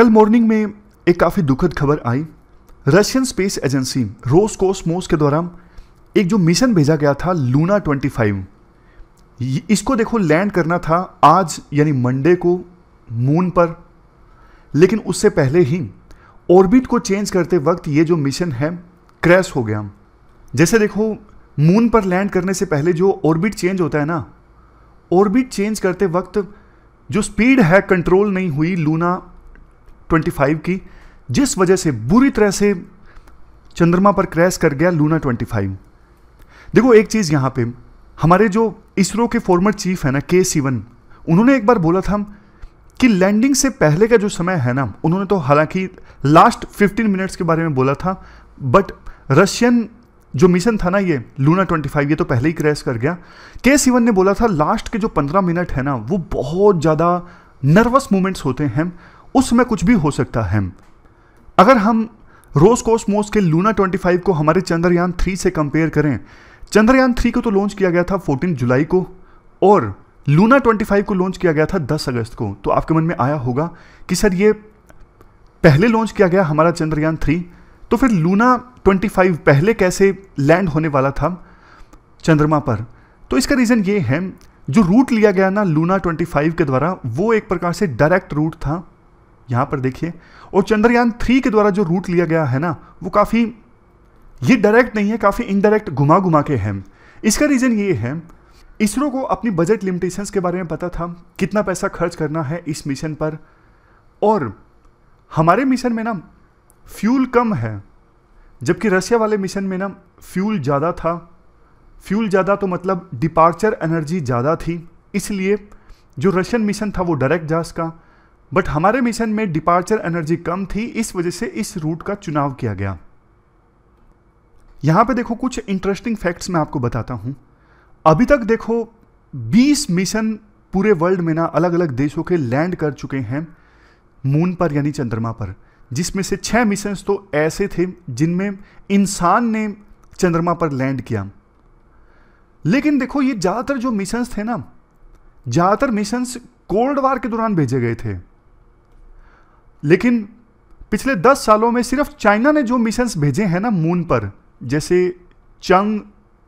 कल मॉर्निंग में एक काफ़ी दुखद खबर आई। रशियन स्पेस एजेंसी रोसकोसमोस के द्वारा एक जो मिशन भेजा गया था लूना 25, इसको देखो लैंड करना था आज यानी मंडे को मून पर, लेकिन उससे पहले ही ऑर्बिट को चेंज करते वक्त ये जो मिशन है क्रैश हो गया। जैसे देखो मून पर लैंड करने से पहले जो ऑर्बिट चेंज होता है ना, ऑर्बिट चेंज करते वक्त जो स्पीड है कंट्रोल नहीं हुई लूना 25 की, जिस वजह से बुरी तरह से चंद्रमा पर क्रैश कर गया लूना 25। देखो एक चीज़ यहाँ पे हमारे जो इसरो के फॉर्मर चीफ है ना K-Sivan, उन्होंने एक बार बोला था कि लैंडिंग से पहले का जो समय है ना, उन्होंने तो हालांकि लास्ट 15 मिनट्स के बारे में बोला था, बट रशियन जो मिशन था ना ये लूना 25, ये तो पहले ही क्रैश कर गया। K-Sivan ने बोला था लास्ट के जो 15 मिनट है ना वो बहुत ज़्यादा नर्वस मोमेंट्स होते हैं, उसमें कुछ भी हो सकता है। अगर हम रोसकोसमोस के लूना 25 को हमारे चंद्रयान 3 से कंपेयर करें, चंद्रयान 3 को तो लॉन्च किया गया था 14 जुलाई को और लूना 25 को लॉन्च किया गया था 10 अगस्त को। तो आपके मन में आया होगा कि सर ये पहले लॉन्च किया गया हमारा चंद्रयान 3, तो फिर लूना 25 पहले कैसे लैंड होने वाला था चंद्रमा पर? तो इसका रीज़न ये है, जो रूट लिया गया ना लूना 25 के द्वारा वो एक प्रकार से डायरेक्ट रूट था, यहाँ पर देखिए, और चंद्रयान 3 के द्वारा जो रूट लिया गया है ना वो काफ़ी, ये डायरेक्ट नहीं है, काफ़ी इनडायरेक्ट घुमा घुमा के है। इसका रीज़न ये है, इसरो को अपनी बजट लिमिटेशंस के बारे में पता था कितना पैसा खर्च करना है इस मिशन पर, और हमारे मिशन में ना फ्यूल कम है, जबकि रशिया वाले मिशन में ना फ्यूल ज़्यादा था। फ्यूल ज़्यादा तो मतलब डिपार्चर एनर्जी ज़्यादा थी, इसलिए जो रशियन मिशन था वो डायरेक्ट जा सका, बट हमारे मिशन में डिपार्चर एनर्जी कम थी, इस वजह से इस रूट का चुनाव किया गया। यहां पे देखो कुछ इंटरेस्टिंग फैक्ट्स मैं आपको बताता हूं। अभी तक देखो 20 मिशन पूरे वर्ल्ड में ना अलग अलग देशों के लैंड कर चुके हैं मून पर यानी चंद्रमा पर, जिसमें से 6 मिशंस तो ऐसे थे जिनमें इंसान ने चंद्रमा पर लैंड किया। लेकिन देखो ये ज़्यादातर जो मिशंस थे ना, ज़्यादातर मिशंस कोल्ड वार के दौरान भेजे गए थे, लेकिन पिछले 10 सालों में सिर्फ चाइना ने जो मिशंस भेजे हैं ना मून पर, जैसे चंग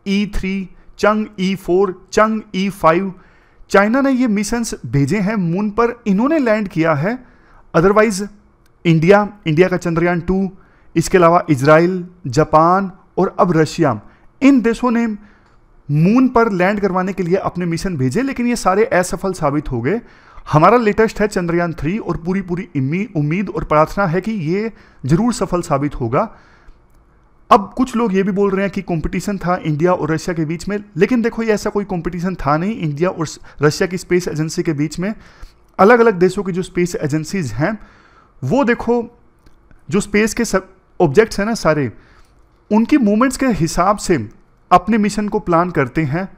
E3, चंग E4, चंग E5, चाइना ने ये मिशंस भेजे हैं मून पर, इन्होंने लैंड किया है। अदरवाइज इंडिया का चंद्रयान 2, इसके अलावा इजराइल, जापान और अब रशिया, इन देशों ने मून पर लैंड करवाने के लिए अपने मिशन भेजे, लेकिन ये सारे असफल साबित हो गए। हमारा लेटेस्ट है चंद्रयान 3 और पूरी उम्मीद और प्रार्थना है कि ये जरूर सफल साबित होगा। अब कुछ लोग ये भी बोल रहे हैं कि कंपटीशन था इंडिया और रशिया के बीच में, लेकिन देखो ये ऐसा कोई कंपटीशन था नहीं। इंडिया और रशिया की स्पेस एजेंसी के बीच में अलग अलग देशों की जो स्पेस एजेंसीज हैं वो देखो जो स्पेस के सब ऑब्जेक्ट्स हैं ना सारे, उनकी मूवमेंट्स के हिसाब से अपने मिशन को प्लान करते हैं।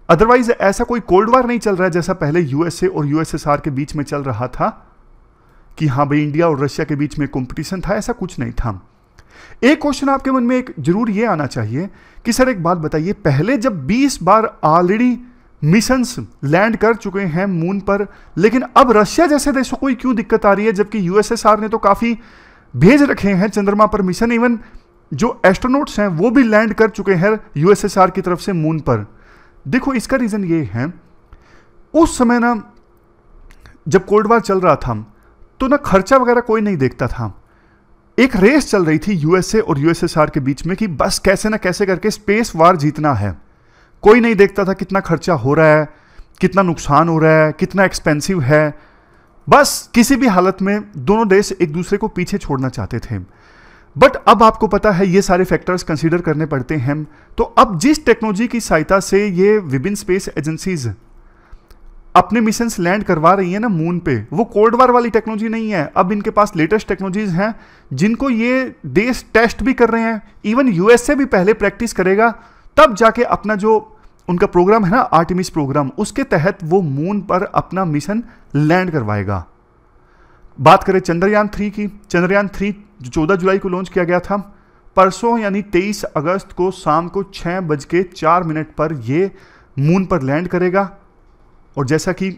अदरवाइज ऐसा कोई कोल्ड वार नहीं चल रहा है जैसा पहले यूएसए और यूएसएसआर के बीच में चल रहा था कि हाँ भाई इंडिया और रशिया के बीच में कंपटीशन था, ऐसा कुछ नहीं था। एक क्वेश्चन आपके मन में एक जरूर ये आना चाहिए कि सर एक बात बताइए, पहले जब 20 बार ऑलरेडी मिशंस लैंड कर चुके हैं मून पर, लेकिन अब रशिया जैसे देशों को क्यों दिक्कत आ रही है, जबकि यूएसएसआर ने तो काफी भेज रखे हैं चंद्रमा पर मिशन, इवन जो एस्ट्रोनॉट्स हैं वो भी लैंड कर चुके हैं यूएसएसआर की तरफ से मून पर। देखो इसका रीजन ये है, उस समय ना जब कोल्ड वार चल रहा था तो ना खर्चा वगैरह कोई नहीं देखता था। एक रेस चल रही थी यूएसए और यूएसएसआर के बीच में कि बस कैसे ना कैसे करके स्पेस वार जीतना है। कोई नहीं देखता था कितना खर्चा हो रहा है, कितना नुकसान हो रहा है, कितना एक्सपेंसिव है। बस किसी भी हालत में दोनों देश एक दूसरे को पीछे छोड़ना चाहते थे। बट अब आपको पता है ये सारे फैक्टर्स कंसीडर करने पड़ते हैं। तो अब जिस टेक्नोलॉजी की सहायता से ये विभिन्न स्पेस एजेंसीज अपने मिशंस लैंड करवा रही है ना मून पे, वो कोल्ड वार वाली टेक्नोलॉजी नहीं है। अब इनके पास लेटेस्ट टेक्नोलॉजीज हैं जिनको ये देश टेस्ट भी कर रहे हैं। इवन यूएसए भी पहले प्रैक्टिस करेगा, तब जाके अपना जो उनका प्रोग्राम है ना आर्टेमिस प्रोग्राम, उसके तहत वो मून पर अपना मिशन लैंड करवाएगा। बात करें चंद्रयान 3 की, चंद्रयान 3 जो 14 जुलाई को लॉन्च किया गया था, परसों यानी 23 अगस्त को शाम को 6:04 पर ये मून पर लैंड करेगा। और जैसा कि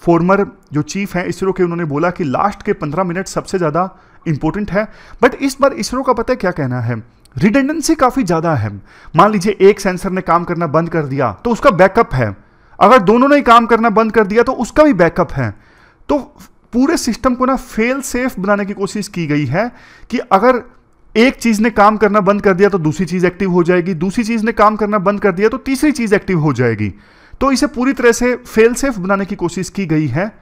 फॉर्मर जो चीफ हैं इसरो के, उन्होंने बोला कि लास्ट के 15 मिनट सबसे ज़्यादा इंपॉर्टेंट है। बट इस बार इसरो का पता है क्या कहना है, रिडंडेंसी काफ़ी ज़्यादा है। मान लीजिए एक सेंसर ने काम करना बंद कर दिया तो उसका बैकअप है, अगर दोनों ने काम करना बंद कर दिया तो उसका भी बैकअप है। तो पूरे सिस्टम को ना फेल सेफ बनाने की कोशिश की गई है कि अगर एक चीज़ ने काम करना बंद कर दिया तो दूसरी चीज़ एक्टिव हो जाएगी, दूसरी चीज़ ने काम करना बंद कर दिया तो तीसरी चीज़ एक्टिव हो जाएगी। तो इसे पूरी तरह से फेल सेफ बनाने की कोशिश की गई है।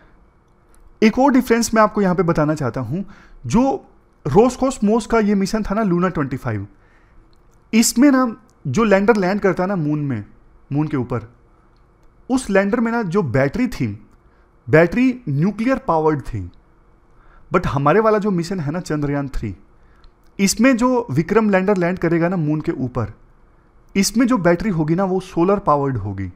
एक और डिफरेंस मैं आपको यहां पे बताना चाहता हूं, जो रोसकोसमोस का ये मिशन था ना लूना 25, इसमें ना जो लैंडर लैंड करता है ना मून के ऊपर, उस लैंडर में ना जो बैटरी थी, बैटरी न्यूक्लियर पावर्ड थी। बट हमारे वाला जो मिशन है ना चंद्रयान 3, इसमें जो विक्रम लैंडर लैंड करेगा ना मून के ऊपर, इसमें जो बैटरी होगी ना वो सोलर पावर्ड होगी।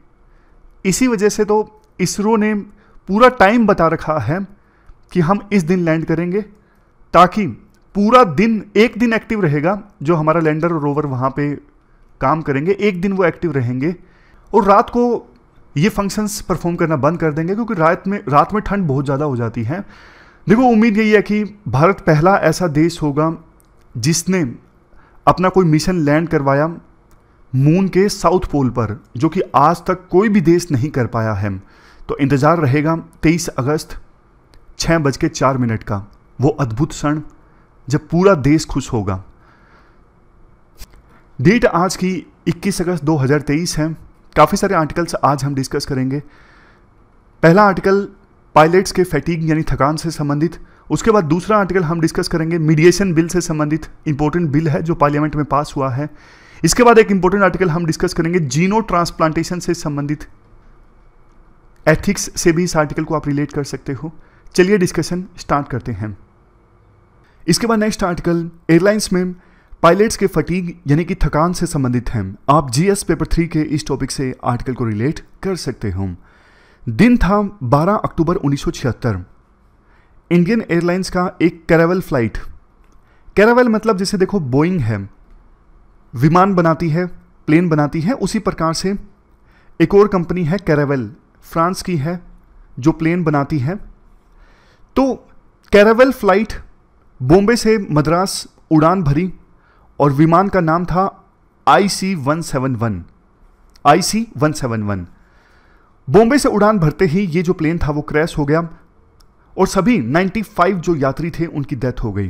इसी वजह से तो इसरो ने पूरा टाइम बता रखा है कि हम इस दिन लैंड करेंगे, ताकि पूरा दिन, एक दिन एक्टिव रहेगा जो हमारा लैंडर और रोवर वहाँ पे काम करेंगे, एक दिन वो एक्टिव रहेंगे और रात को ये फंक्शंस परफॉर्म करना बंद कर देंगे, क्योंकि रात में ठंड बहुत ज़्यादा हो जाती है। देखो, उम्मीद यही है कि भारत पहला ऐसा देश होगा जिसने अपना कोई मिशन लैंड करवाया मून के साउथ पोल पर, जो कि आज तक कोई भी देश नहीं कर पाया है। तो इंतज़ार रहेगा 23 अगस्त 6:04 का, वो अद्भुत क्षण जब पूरा देश खुश होगा। डेट आज की 21 अगस्त 2023 है। काफ़ी सारे आर्टिकल्स आज हम डिस्कस करेंगे। पहला आर्टिकल पायलट्स के फैटीग यानी थकान से संबंधित, उसके बाद दूसरा आर्टिकल हम डिस्कस करेंगे मीडिएशन बिल से संबंधित, इंपॉर्टेंट बिल है जो पार्लियामेंट में पास हुआ है। इसके बाद एक इंपॉर्टेंट आर्टिकल हम डिस्कस करेंगे जीनो ट्रांसप्लांटेशन से संबंधित, एथिक्स से भी इस आर्टिकल को आप रिलेट कर सकते हो। चलिए डिस्कशन स्टार्ट करते हैं। इसके बाद नेक्स्ट आर्टिकल एयरलाइंस में पायलट्स के फटीग यानी कि थकान से संबंधित है। आप जीएस पेपर 3 के इस टॉपिक से आर्टिकल को रिलेट कर सकते हो। दिन था 12 अक्टूबर 1976। इंडियन एयरलाइंस का एक कैरावल फ्लाइट, कैरावल मतलब जैसे देखो बोइंग है, विमान बनाती है, प्लेन बनाती है, उसी प्रकार से एक और कंपनी है कैरावल, फ्रांस की है, जो प्लेन बनाती है। तो कैरावल फ्लाइट बॉम्बे से मद्रास उड़ान भरी और विमान का नाम था IC-171। IC-171 बॉम्बे से उड़ान भरते ही ये जो प्लेन था वो क्रैश हो गया और सभी 95 जो यात्री थे उनकी डेथ हो गई।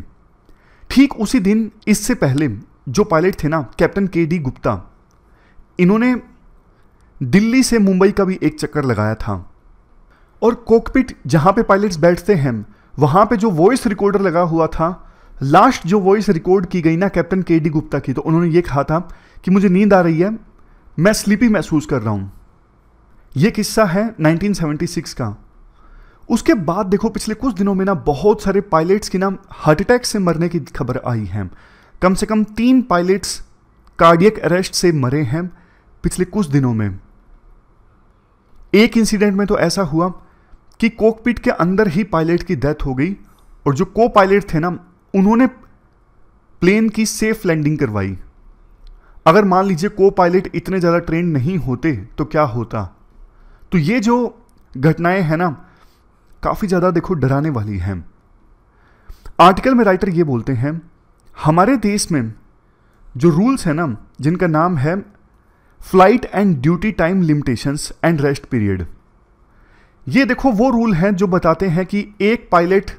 ठीक उसी दिन, इससे पहले जो पायलट थे ना कैप्टन KD गुप्ता, इन्होंने दिल्ली से मुंबई का भी एक चक्कर लगाया था और कॉकपिट जहां पे पायलट्स बैठते हैं वहां पे जो वॉइस रिकॉर्डर लगा हुआ था, लास्ट जो वॉइस रिकॉर्ड की गई ना कैप्टन KD गुप्ता की, तो उन्होंने ये कहा था कि मुझे नींद आ रही है, मैं स्लीपी महसूस कर रहा हूं। यह किस्सा है 1976 का। उसके बाद देखो पिछले कुछ दिनों में ना बहुत सारे पायलट्स की ना हार्ट अटैक से मरने की खबर आई है। कम से कम 3 पायलट्स कार्डियक अरेस्ट से मरे हैं पिछले कुछ दिनों में। एक इंसिडेंट में तो ऐसा हुआ कि कॉकपिट के अंदर ही पायलट की डेथ हो गई और जो को पायलट थे ना उन्होंने प्लेन की सेफ लैंडिंग करवाई। अगर मान लीजिए को पायलट इतने ज़्यादा ट्रेन नहीं होते तो क्या होता। तो ये जो घटनाएं हैं ना काफ़ी ज़्यादा देखो डराने वाली हैं। आर्टिकल में राइटर ये बोलते हैं, हमारे देश में जो रूल्स हैं ना जिनका नाम है flight and duty time limitations and rest period, ये देखो वो रूल हैं जो बताते हैं कि एक पायलट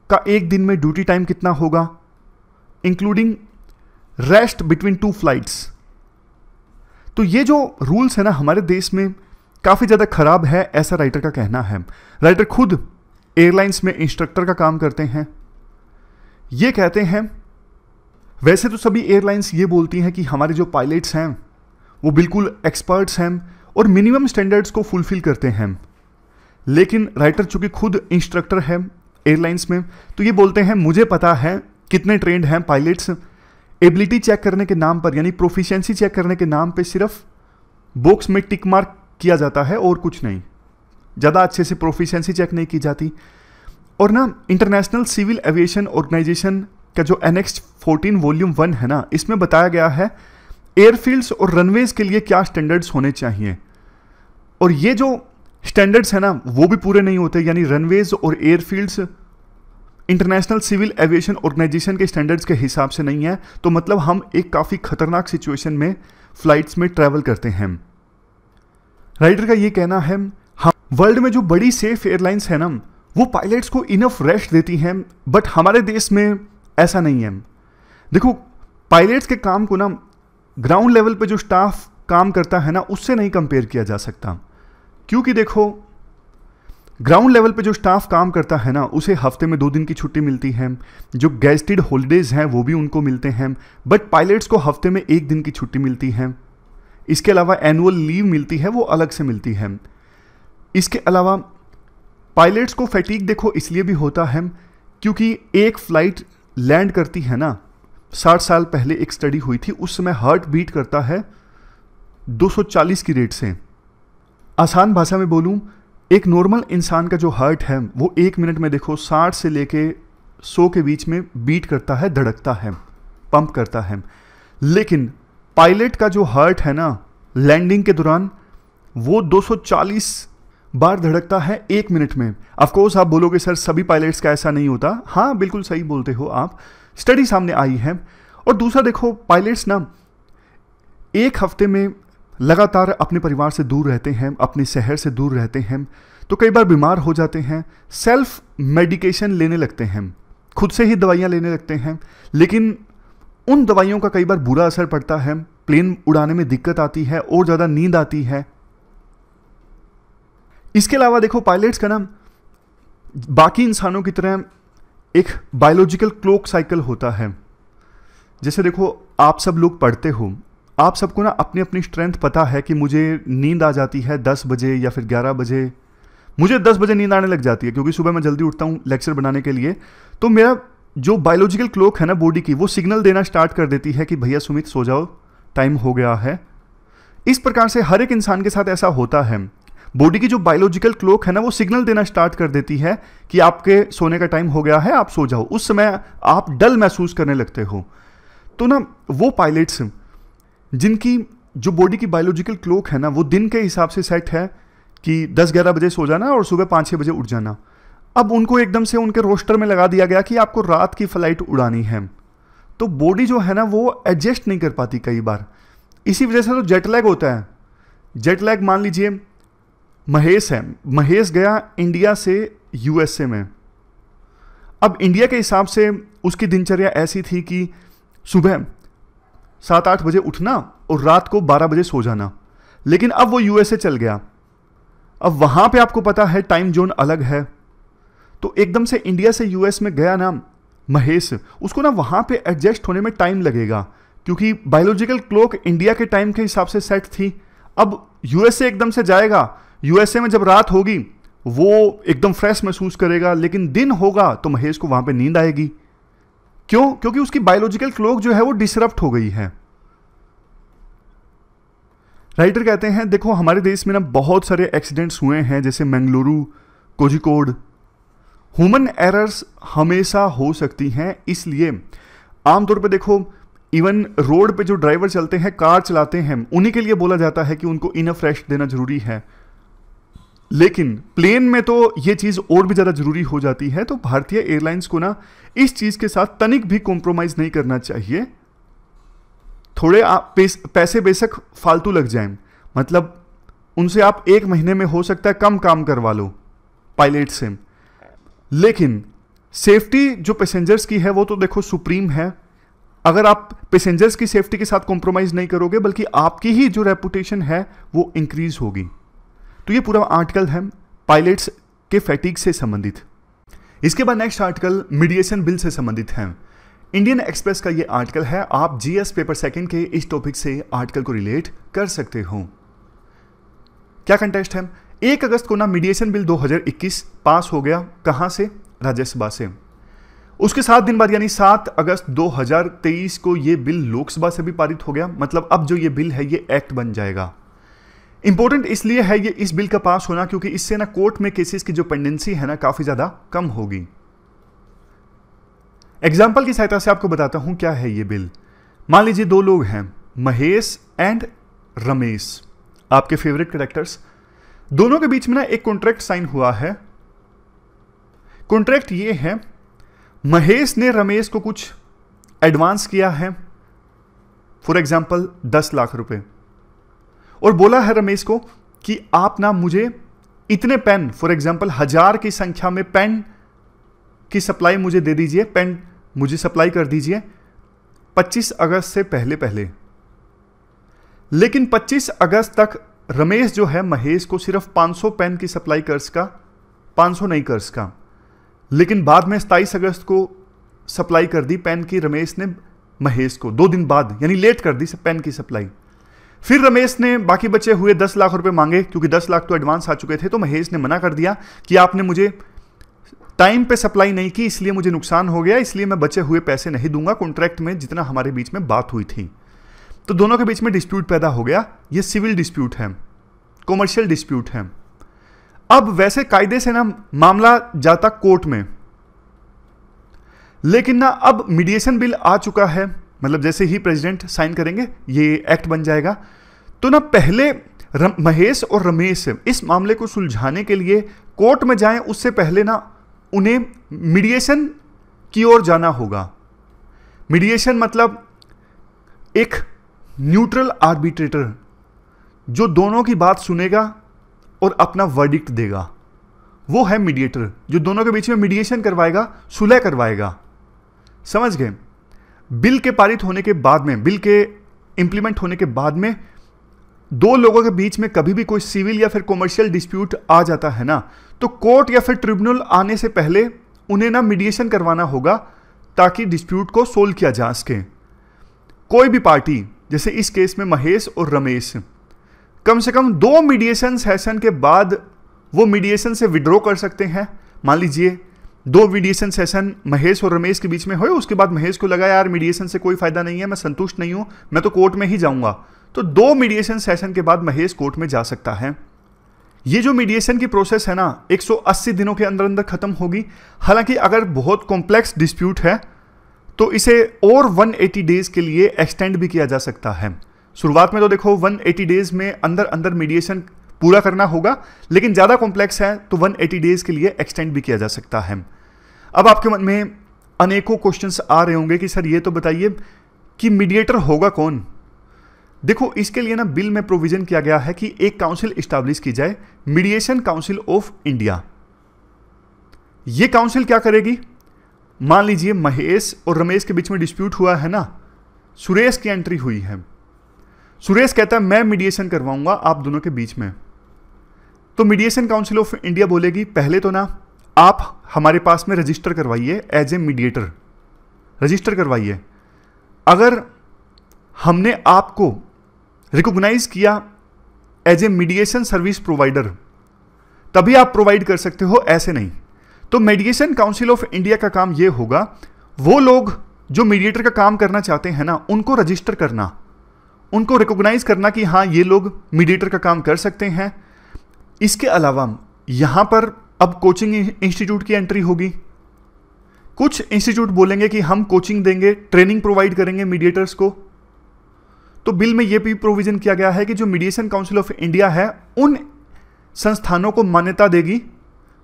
का एक दिन में ड्यूटी टाइम कितना होगा, इंक्लूडिंग रेस्ट बिटवीन 2 फ्लाइट्स। तो ये जो रूल्स है ना हमारे देश में काफ़ी ज़्यादा खराब है, ऐसा राइटर का कहना है। राइटर खुद एयरलाइंस में इंस्ट्रक्टर का काम करते हैं। ये कहते हैं, वैसे तो सभी एयरलाइंस ये बोलती हैं कि हमारे जो पायलट्स हैं वो बिल्कुल एक्सपर्ट्स हैं और मिनिमम स्टैंडर्ड्स को फुलफिल करते हैं, लेकिन राइटर चूंकि खुद इंस्ट्रक्टर है एयरलाइंस में, तो ये बोलते हैं मुझे पता है कितने ट्रेंड हैं पायलट्स। एबिलिटी चेक करने के नाम पर यानी प्रोफिशिएंसी चेक करने के नाम पे सिर्फ बॉक्स में टिक मार्क किया जाता है और कुछ नहीं, ज़्यादा अच्छे से प्रोफिशिएंसी चेक नहीं की जाती। और ना इंटरनेशनल सिविल एविएशन ऑर्गेनाइजेशन का जो एनेक्स 14 वॉल्यूम 1 है ना, इसमें बताया गया है एयरफील्ड्स और रनवेज के लिए क्या स्टैंडर्ड्स होने चाहिए। और ये जो स्टैंडर्ड्स है ना वो भी पूरे नहीं होते, यानी रनवेज और airfields international civil aviation organisation के स्टैंडर्ड्स के हिसाब से नहीं है, तो मतलब हम एक काफ़ी खतरनाक सिचुएशन में फ्लाइट्स में ट्रैवल करते हैं। राइडर का ये कहना है हम वर्ल्ड में जो बड़ी सेफ एयरलाइंस है ना वो पायलट्स को इनफ रेस्ट देती हैं, बट हमारे देश में ऐसा नहीं है। देखो पायलट्स के काम को ना ग्राउंड लेवल पे जो स्टाफ काम करता है ना उससे नहीं कंपेयर किया जा सकता, क्योंकि देखो ग्राउंड लेवल पे जो स्टाफ काम करता है ना उसे हफ्ते में 2 दिन की छुट्टी मिलती है, जो गेस्टेड हॉलीडेज हैं वो भी उनको मिलते हैं, बट पायलट्स को हफ्ते में 1 दिन की छुट्टी मिलती है। इसके अलावा एनुअल लीव मिलती है, वो अलग से मिलती है। इसके अलावा पायलट्स को फैटीग देखो इसलिए भी होता है क्योंकि एक फ्लाइट लैंड करती है ना, 60 साल पहले एक स्टडी हुई थी, उस समय हार्ट बीट करता है 240 की रेट से। आसान भाषा में बोलूं, एक नॉर्मल इंसान का जो हार्ट है वो 1 मिनट में देखो 60 से लेके 100 के बीच में बीट करता है, धड़कता है, पंप करता है। लेकिन पायलट का जो हार्ट है ना लैंडिंग के दौरान वो 240 बार धड़कता है 1 मिनट में। ऑफ कोर्स आप बोलोगे सर सभी पायलट्स का ऐसा नहीं होता। हाँ बिल्कुल सही बोलते हो आप, स्टडी सामने आई है। और दूसरा देखो पायलट्स ना एक हफ्ते में लगातार अपने परिवार से दूर रहते हैं, अपने शहर से दूर रहते हैं, तो कई बार बीमार हो जाते हैं, सेल्फ मेडिकेशन लेने लगते हैं, खुद से ही दवाइयाँ लेने लगते हैं। लेकिन उन दवाइयों का कई बार बुरा असर पड़ता है, प्लेन उड़ाने में दिक्कत आती है और ज़्यादा नींद आती है। इसके अलावा देखो पायलट्स का ना बाकी इंसानों की तरह एक बायोलॉजिकल क्लॉक साइकिल होता है। जैसे देखो आप सब लोग पढ़ते हो, आप सबको ना अपनी अपनी स्ट्रेंथ पता है कि मुझे नींद आ जाती है 10 बजे या फिर 11 बजे। मुझे 10 बजे नींद आने लग जाती है क्योंकि सुबह मैं जल्दी उठता हूँ लेक्चर बनाने के लिए। तो मेरा जो बायोलॉजिकल क्लॉक है ना बॉडी की, वो सिग्नल देना स्टार्ट कर देती है कि भैया सुमित सो जाओ, टाइम हो गया है। इस प्रकार से हर एक इंसान के साथ ऐसा होता है। बॉडी की जो बायोलॉजिकल क्लॉक है ना वो सिग्नल देना स्टार्ट कर देती है कि आपके सोने का टाइम हो गया है, आप सो जाओ। उस समय आप डल महसूस करने लगते हो। तो ना वो पायलट्स जिनकी जो बॉडी की बायोलॉजिकल क्लॉक है ना वो दिन के हिसाब से सेट है कि 10-11 बजे सो जाना और सुबह 5-6 बजे उठ जाना, अब उनको एकदम से उनके रोस्टर में लगा दिया गया कि आपको रात की फ्लाइट उड़ानी है। तो बॉडी जो है ना वो एडजस्ट नहीं कर पाती कई बार। इसी वजह से तो जेट लैग होता है। जेट लैग मान लीजिए महेश है, महेश गया इंडिया से यूएसए में। अब इंडिया के हिसाब से उसकी दिनचर्या ऐसी थी कि सुबह 7-8 बजे उठना और रात को 12 बजे सो जाना। लेकिन अब वो यूएसए चल गया, अब वहां पे आपको पता है टाइम जोन अलग है। तो एकदम से इंडिया से यूएस में गया ना महेश, उसको ना वहां पे एडजस्ट होने में टाइम लगेगा क्योंकि बायोलॉजिकल क्लॉक इंडिया के टाइम के हिसाब से सेट थी। अब यूएसए एकदम से जाएगा, यूएसए में जब रात होगी वो एकदम फ्रेश महसूस करेगा, लेकिन दिन होगा तो महेश को वहां पे नींद आएगी। क्यों? क्योंकि उसकी बायोलॉजिकल क्लॉक जो है वो डिसरप्ट हो गई है। राइटर कहते हैं देखो हमारे देश में ना बहुत सारे एक्सीडेंट्स हुए हैं, जैसे मंगलुरु, कोझिकोड। ह्यूमन एरर्स हमेशा हो सकती हैं, इसलिए आमतौर पे देखो इवन रोड पे जो ड्राइवर चलते हैं, कार चलाते हैं, उन्हीं के लिए बोला जाता है कि उनको इनफ रेस्ट देना जरूरी है। लेकिन प्लेन में तो ये चीज़ और भी ज़्यादा ज़रूरी हो जाती है। तो भारतीय एयरलाइंस को ना इस चीज़ के साथ तनिक भी कॉम्प्रोमाइज़ नहीं करना चाहिए। थोड़े पैसे बेशक फालतू लग जाएं, मतलब उनसे आप 1 महीने में हो सकता है कम काम करवा लो पायलट से, लेकिन सेफ्टी जो पैसेंजर्स की है वो तो देखो सुप्रीम है। अगर आप पैसेंजर्स की सेफ्टी के साथ कॉम्प्रोमाइज़ नहीं करोगे बल्कि आपकी ही जो रेपुटेशन है वो इंक्रीज होगी। तो ये पूरा आर्टिकल है पायलट्स के फैटिग से संबंधित। इसके बाद नेक्स्ट आर्टिकल मीडिएशन बिल से संबंधित है। इंडियन एक्सप्रेस का ये आर्टिकल है। आप जीएस पेपर सेकंड के इस टॉपिक से आर्टिकल को रिलेट कर सकते हो। क्या कंटेस्ट है? 1 अगस्त को ना मीडिएशन बिल 2021 पास हो गया। कहां से? राज्यसभा से। उसके 7 दिन बाद यानी 7 अगस्त 2023 को ये बिल लोकसभा से भी पारित हो गया। मतलब अब जो ये बिल है ये एक्ट बन जाएगा। इंपॉर्टेंट इसलिए है ये इस बिल का पास होना क्योंकि इससे ना कोर्ट में केसेस की जो पेंडेंसी है ना काफी ज्यादा कम होगी। एग्जाम्पल की सहायता से आपको बताता हूं क्या है ये बिल। मान लीजिए 2 लोग हैं, महेश एंड रमेश, आपके फेवरेट कैरेक्टर्स। दोनों के बीच में ना एक कॉन्ट्रैक्ट साइन हुआ है। कॉन्ट्रैक्ट ये है, महेश ने रमेश को कुछ एडवांस किया है, फॉर एग्जाम्पल 10 लाख रुपए, और बोला है रमेश को कि आप ना मुझे इतने पेन, फॉर एग्जाम्पल 1000 की संख्या में पेन की सप्लाई मुझे दे दीजिए, पेन मुझे सप्लाई कर दीजिए 25 अगस्त से पहले पहले। लेकिन 25 अगस्त तक रमेश जो है महेश को सिर्फ 500 पेन की सप्लाई कर सका, 500 नहीं कर सका। लेकिन बाद में 27 अगस्त को सप्लाई कर दी पेन की रमेश ने महेश को, 2 दिन बाद, यानी लेट कर दी पेन की सप्लाई। फिर रमेश ने बाकी बचे हुए 10 लाख रुपए मांगे, क्योंकि 10 लाख तो एडवांस आ चुके थे। तो महेश ने मना कर दिया कि आपने मुझे टाइम पे सप्लाई नहीं की, इसलिए मुझे नुकसान हो गया, इसलिए मैं बचे हुए पैसे नहीं दूंगा, कॉन्ट्रैक्ट में जितना हमारे बीच में बात हुई थी। तो दोनों के बीच में डिस्प्यूट पैदा हो गया। ये सिविल डिस्प्यूट है, कॉमर्शियल डिस्प्यूट है। अब वैसे कायदे से ना मामला जाता कोर्ट में, लेकिन ना अब मीडिएशन बिल आ चुका है, मतलब जैसे ही प्रेसिडेंट साइन करेंगे ये एक्ट बन जाएगा। तो ना पहले महेश और रमेश इस मामले को सुलझाने के लिए कोर्ट में जाएं, उससे पहले ना उन्हें मीडिएशन की ओर जाना होगा। मीडिएशन मतलब एक न्यूट्रल आर्बिट्रेटर जो दोनों की बात सुनेगा और अपना वर्डिक्ट देगा, वो है मीडिएटर, जो दोनों के बीच में मीडिएशन करवाएगा, सुलह करवाएगा। समझ गए? बिल के पारित होने के बाद में, बिल के इंप्लीमेंट होने के बाद में दो लोगों के बीच में कभी भी कोई सिविल या फिर कॉमर्शियल डिस्प्यूट आ जाता है ना, तो कोर्ट या फिर ट्रिब्यूनल आने से पहले उन्हें ना मीडिएशन करवाना होगा, ताकि डिस्प्यूट को सोल्व किया जा सके। कोई भी पार्टी, जैसे इस केस में महेश और रमेश, कम से कम 2 मीडिएशन सेशन के बाद वो मीडिएशन से विड्रॉ कर सकते हैं। मान लीजिए 2 मीडिएशन सेशन महेश और रमेश के बीच में हुए, उसके बाद महेश को लगा यार मीडिएशन से कोई फायदा नहीं है, मैं संतुष्ट नहीं हूं, मैं तो कोर्ट में ही जाऊंगा, तो 2 मीडिएशन सेशन के बाद महेश कोर्ट में जा सकता है। ये जो मीडिएशन की प्रोसेस है ना 180 दिनों के अंदर अंदर खत्म होगी। हालांकि अगर बहुत कॉम्प्लेक्स डिस्प्यूट है तो इसे और 180 डेज के लिए एक्सटेंड भी किया जा सकता है। शुरुआत में तो देखो 180 डेज में अंदर अंदर मीडिएशन पूरा करना होगा, लेकिन ज़्यादा कॉम्प्लेक्स है तो 180 डेज के लिए एक्सटेंड भी किया जा सकता है। अब आपके मन में अनेकों क्वेश्चंस आ रहे होंगे कि सर ये तो बताइए कि मीडिएटर होगा कौन। देखो इसके लिए ना बिल में प्रोविजन किया गया है कि एक काउंसिल इस्टेब्लिश की जाए, मीडिएशन काउंसिल ऑफ इंडिया। ये काउंसिल क्या करेगी? मान लीजिए महेश और रमेश के बीच में डिस्प्यूट हुआ है ना, सुरेश की एंट्री हुई है, सुरेश कहता है मैं मीडिएशन करवाऊंगा आप दोनों के बीच में। तो मीडिएशन काउंसिल ऑफ इंडिया बोलेगी पहले तो ना आप हमारे पास में रजिस्टर करवाइए, एज ए मीडिएटर रजिस्टर करवाइए। अगर हमने आपको रिकॉग्नाइज किया as a mediation service provider, तभी आप प्रोवाइड कर सकते हो, ऐसे नहीं। तो मीडिएशन काउंसिल ऑफ इंडिया का काम यह होगा, वो लोग जो मीडिएटर का काम करना चाहते हैं ना, उनको रजिस्टर करना, उनको रिकॉग्नाइज करना कि हाँ ये लोग मीडिएटर का काम कर सकते हैं। इसके अलावा यहां पर अब कोचिंग इंस्टीट्यूट की एंट्री होगी। कुछ इंस्टीट्यूट बोलेंगे कि हम कोचिंग देंगे, ट्रेनिंग प्रोवाइड करेंगे मीडिएटर्स को। तो बिल में यह भी प्रोविजन किया गया है कि जो मीडिएशन काउंसिल ऑफ इंडिया है उन संस्थानों को मान्यता देगी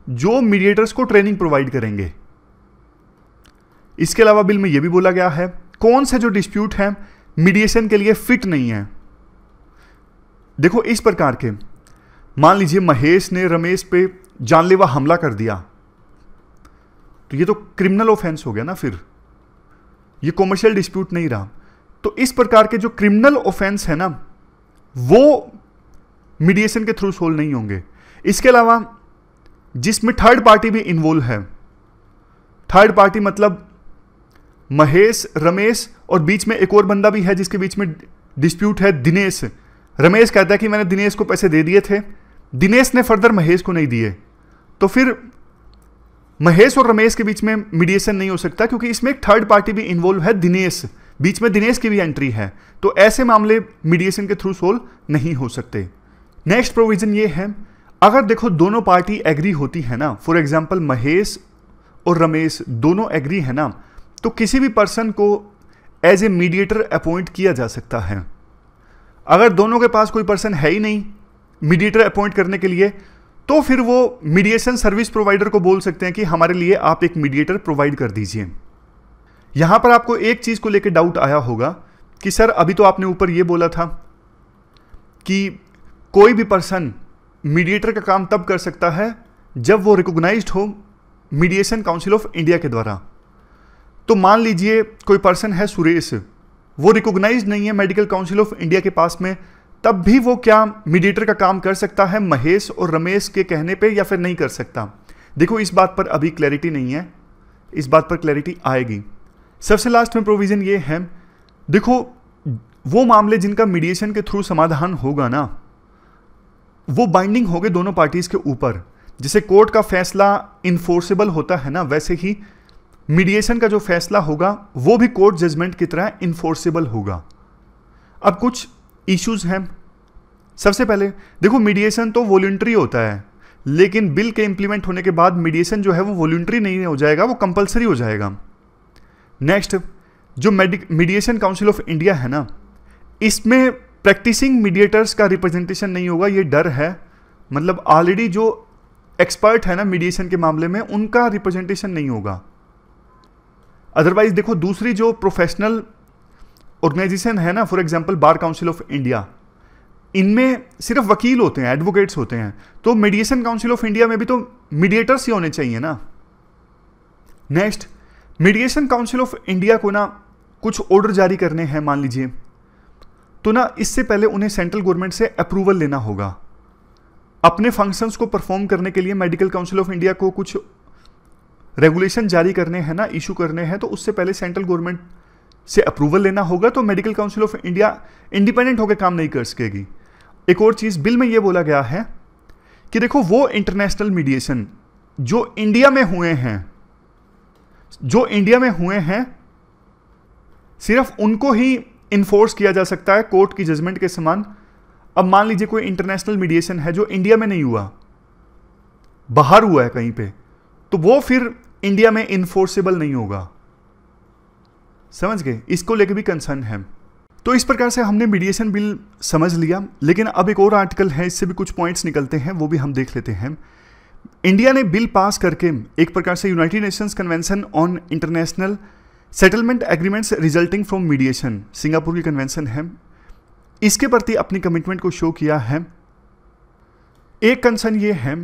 जो मीडिएटर्स को ट्रेनिंग प्रोवाइड करेंगे। इसके अलावा बिल में यह भी बोला गया है कौन से जो डिस्प्यूट है मीडिएशन के लिए फिट नहीं है। देखो इस प्रकार के, मान लीजिए महेश ने रमेश पे जानलेवा हमला कर दिया, तो ये तो क्रिमिनल ऑफेंस हो गया ना, फिर ये कॉमर्शियल डिस्प्यूट नहीं रहा। तो इस प्रकार के जो क्रिमिनल ऑफेंस है ना, वो मीडिएशन के थ्रू सोल्व नहीं होंगे। इसके अलावा जिसमें थर्ड पार्टी भी इन्वॉल्व है, थर्ड पार्टी मतलब महेश, रमेश और बीच में एक और बंदा भी है जिसके बीच में डिस्प्यूट है, दिनेश। रमेश कहता है कि मैंने दिनेश को पैसे दे दिए थे, दिनेश ने फर्दर महेश को नहीं दिए, तो फिर महेश और रमेश के बीच में मीडिएशन नहीं हो सकता, क्योंकि इसमें एक थर्ड पार्टी भी इन्वॉल्व है, दिनेश, बीच में दिनेश की भी एंट्री है। तो ऐसे मामले मीडिएशन के थ्रू सोल्व नहीं हो सकते। नेक्स्ट प्रोविजन ये है, अगर देखो दोनों पार्टी एग्री होती है ना, फॉर एग्जाम्पल महेश और रमेश दोनों एग्री है ना, तो किसी भी पर्सन को एज ए मीडिएटर अपॉइंट किया जा सकता है। अगर दोनों के पास कोई पर्सन है ही नहीं, मीडिएटर अपॉइंट करने के लिए, तो फिर वो मीडिएशन सर्विस प्रोवाइडर को बोल सकते हैं कि हमारे लिए आप एक मीडिएटर प्रोवाइड कर दीजिए। यहां पर आपको एक चीज को लेकर डाउट आया होगा कि सर अभी तो आपने ऊपर ये बोला था कि कोई भी पर्सन मीडिएटर का काम तब कर सकता है जब वो रिकॉग्नाइज्ड हो मीडिएशन काउंसिल ऑफ इंडिया के द्वारा। तो मान लीजिए कोई पर्सन है सुरेश, वो रिकॉग्नाइज्ड नहीं है मेडिकल काउंसिल ऑफ इंडिया के पास में, तब भी वो क्या मीडिएटर का काम कर सकता है महेश और रमेश के कहने पे या फिर नहीं कर सकता? देखो इस बात पर अभी क्लैरिटी नहीं है, इस बात पर क्लैरिटी आएगी। सबसे लास्ट में प्रोविजन ये है, देखो वो मामले जिनका मीडिएशन के थ्रू समाधान होगा ना, वो बाइंडिंग होंगे दोनों पार्टीज के ऊपर। जैसे कोर्ट का फैसला इन्फोर्सेबल होता है ना, वैसे ही मीडिएशन का जो फैसला होगा वो भी कोर्ट जजमेंट की तरह इन्फोर्सेबल होगा। अब कुछ इश्यूज हैं। सबसे पहले देखो, मीडिएशन तो वॉलंटरी होता है, लेकिन बिल के इंप्लीमेंट होने के बाद मीडिएशन जो है वो वॉलंटरी नहीं हो जाएगा, वो कंपलसरी हो जाएगा। नेक्स्ट, जो मीडिएशन काउंसिल ऑफ इंडिया है ना, इसमें प्रैक्टिसिंग मीडिएटर्स का रिप्रेजेंटेशन नहीं होगा, ये डर है। मतलब ऑलरेडी जो एक्सपर्ट है ना मीडिएशन के मामले में, उनका रिप्रेजेंटेशन नहीं होगा। अदरवाइज देखो, दूसरी जो प्रोफेशनल ऑर्गेनाइजेशन है ना, for example bar council of India, इनमें सिर्फ वकील होते हैं, एडवोकेट्स होते हैं, तो मीडिएशन काउंसिल ऑफ इंडिया में भी तो मीडिएटर्स ही होने चाहिए ना। Next, mediation council of India को ना कुछ ऑर्डर जारी करने हैं मान लीजिए, तो ना इससे पहले उन्हें सेंट्रल गवर्नमेंट से अप्रूवल लेना होगा। अपने फंक्शंस को परफॉर्म करने के लिए मेडिकल काउंसिल ऑफ इंडिया को कुछ रेगुलेशन जारी करने हैं ना, इशू करने हैं, तो उससे पहले सेंट्रल गवर्नमेंट से अप्रूवल लेना होगा। तो medical council of India independent होकर काम नहीं कर सकेगी। एक और चीज बिल में यह बोला गया है कि देखो, वो इंटरनेशनल मीडिएशन जो इंडिया में हुए हैं, सिर्फ उनको ही इन्फोर्स किया जा सकता है कोर्ट की जजमेंट के समान। अब मान लीजिए कोई इंटरनेशनल मीडिएशन है जो इंडिया में नहीं हुआ, बाहर हुआ है कहीं पे, तो वो फिर इंडिया में इन्फोर्सेबल नहीं होगा। समझ गए? इसको लेकर भी कंसर्न है। तो इस प्रकार से हमने मीडिएशन बिल समझ लिया, लेकिन अब एक और आर्टिकल है, इससे भी कुछ पॉइंट्स निकलते हैं, वो भी हम देख लेते हैं। इंडिया ने बिल पास करके एक प्रकार से United Nations convention on international settlement agreements resulting from mediation, Singapore की कन्वेंशन है, इसके प्रति अपनी कमिटमेंट को शो किया है। एक कंसर्न ये है